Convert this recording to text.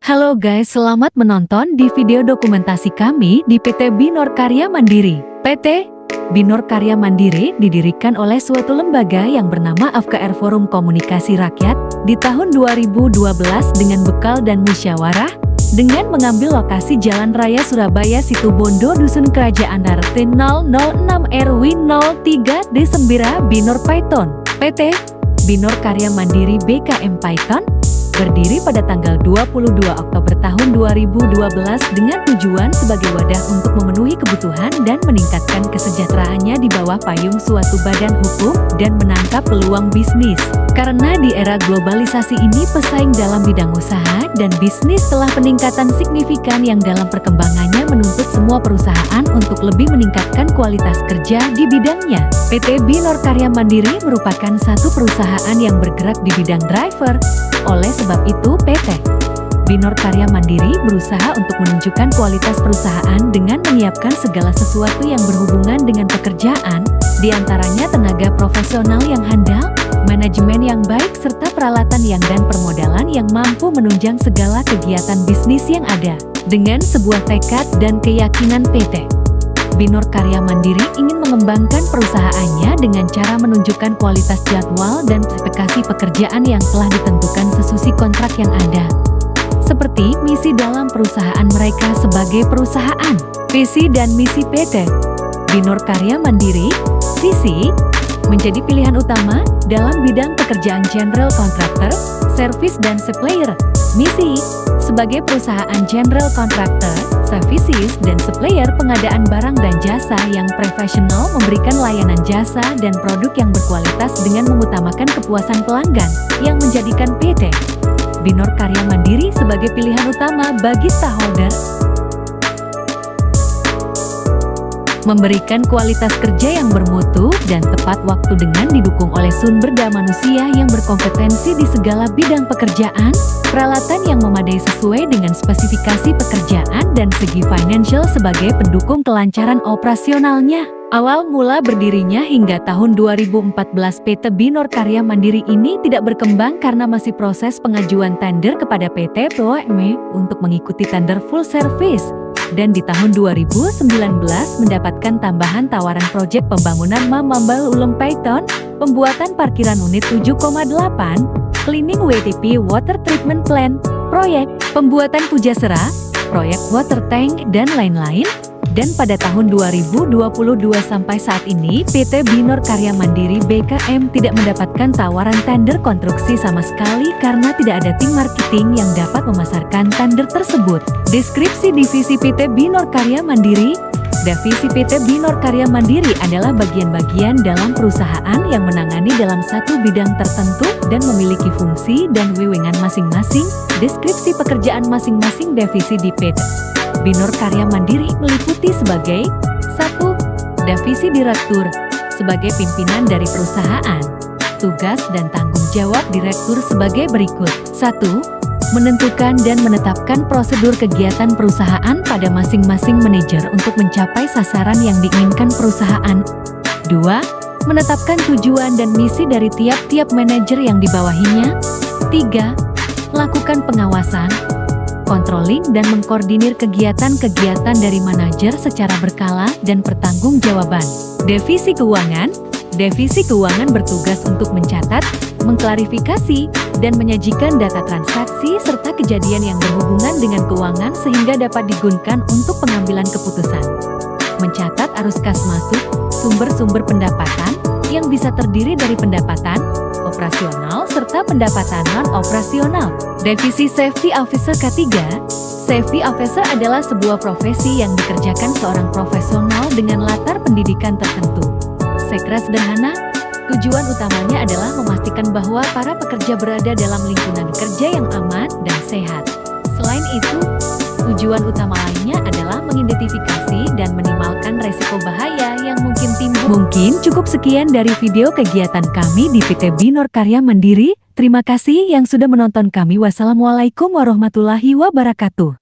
Halo guys, selamat menonton di video dokumentasi kami di PT Binor Karya Mandiri. PT Binor Karya Mandiri didirikan oleh suatu lembaga yang bernama AFKR Forum Komunikasi Rakyat di tahun 2012 dengan bekal dan musyawarah dengan mengambil lokasi Jalan Raya Surabaya Situbondo Dusun Kerajaan RT 006 RW 03 D9 Binor Python. PT Binor Karya Mandiri BKM Python berdiri pada tanggal 22 Oktober tahun 2012 dengan tujuan sebagai wadah untuk memenuhi kebutuhan dan meningkatkan kesejahteraannya di bawah payung suatu badan hukum dan menangkap peluang bisnis. Karena di era globalisasi ini pesaing dalam bidang usaha dan bisnis telah peningkatan signifikan yang dalam perkembangannya menuntut semua perusahaan untuk lebih meningkatkan kualitas kerja di bidangnya. PT Binor Karya Mandiri merupakan satu perusahaan yang bergerak di bidang driver. Oleh sebab itu, PT Binor Karya Mandiri berusaha untuk menunjukkan kualitas perusahaan dengan menyiapkan segala sesuatu yang berhubungan dengan pekerjaan, diantaranya tenaga profesional yang handal, manajemen yang baik, serta peralatan yang dan permodalan yang mampu menunjang segala kegiatan bisnis yang ada. Dengan sebuah tekad dan keyakinan PT Binor Karya Mandiri ingin mengembangkan perusahaannya dengan cara menunjukkan kualitas jadwal dan spesifikasi pekerjaan yang telah ditentukan sesuai kontrak yang ada. Seperti misi dalam perusahaan mereka sebagai perusahaan. Visi dan misi PT Binor Karya Mandiri, visi, menjadi pilihan utama dalam bidang pekerjaan general contractor, service dan supplier. Misi, sebagai perusahaan general contractor, services dan supplier pengadaan barang dan jasa yang profesional memberikan layanan jasa dan produk yang berkualitas dengan mengutamakan kepuasan pelanggan yang menjadikan PT Binor Karya Mandiri sebagai pilihan utama bagi stakeholder. Memberikan kualitas kerja yang bermutu dan tepat waktu dengan didukung oleh sumber daya manusia yang berkompetensi di segala bidang pekerjaan, peralatan yang memadai sesuai dengan spesifikasi pekerjaan dan segi financial sebagai pendukung kelancaran operasionalnya. Awal mula berdirinya hingga tahun 2014 PT Binor Karya Mandiri ini tidak berkembang karena masih proses pengajuan tender kepada PT POM untuk mengikuti tender full service. Dan di tahun 2019 mendapatkan tambahan tawaran proyek pembangunan Mambal Ulum Python, pembuatan parkiran unit 7,8, cleaning WTP water treatment plant, proyek pembuatan Pujasera, proyek water tank dan lain-lain. Dan pada tahun 2022 sampai saat ini PT Binor Karya Mandiri BKM tidak mendapatkan tawaran tender konstruksi sama sekali karena tidak ada tim marketing yang dapat memasarkan tender tersebut. Deskripsi divisi PT Binor Karya Mandiri. Divisi PT Binor Karya Mandiri adalah bagian-bagian dalam perusahaan yang menangani dalam satu bidang tertentu dan memiliki fungsi dan wewenang masing-masing. Deskripsi pekerjaan masing-masing divisi di PT Binor Karya Mandiri meliputi sebagai 1. Divisi Direktur, sebagai pimpinan dari perusahaan. Tugas dan tanggung jawab Direktur sebagai berikut. 1. Menentukan dan menetapkan prosedur kegiatan perusahaan pada masing-masing manajer untuk mencapai sasaran yang diinginkan perusahaan. 2. Menetapkan tujuan dan misi dari tiap-tiap manajer yang dibawahinya. 3. Lakukan pengawasan, controlling dan mengkoordinir kegiatan-kegiatan dari manajer secara berkala dan pertanggungjawaban. Divisi Keuangan. Divisi Keuangan bertugas untuk mencatat, mengklarifikasi, dan menyajikan data transaksi serta kejadian yang berhubungan dengan keuangan sehingga dapat digunakan untuk pengambilan keputusan. Mencatat arus kas masuk, sumber-sumber pendapatan, yang bisa terdiri dari pendapatan operasional serta pendapatan non-operasional. Divisi Safety Officer K3. Safety Officer adalah sebuah profesi yang dikerjakan seorang profesional dengan latar pendidikan tertentu. Secara sederhana, tujuan utamanya adalah memastikan bahwa para pekerja berada dalam lingkungan kerja yang aman dan sehat. Selain itu, tujuan utama lainnya adalah mengidentifikasi dan minimalkan resiko bahaya yang mungkin timbul. Mungkin cukup sekian dari video kegiatan kami di PT Binor Karya Mandiri. Terima kasih yang sudah menonton kami. Wassalamualaikum warahmatullahi wabarakatuh.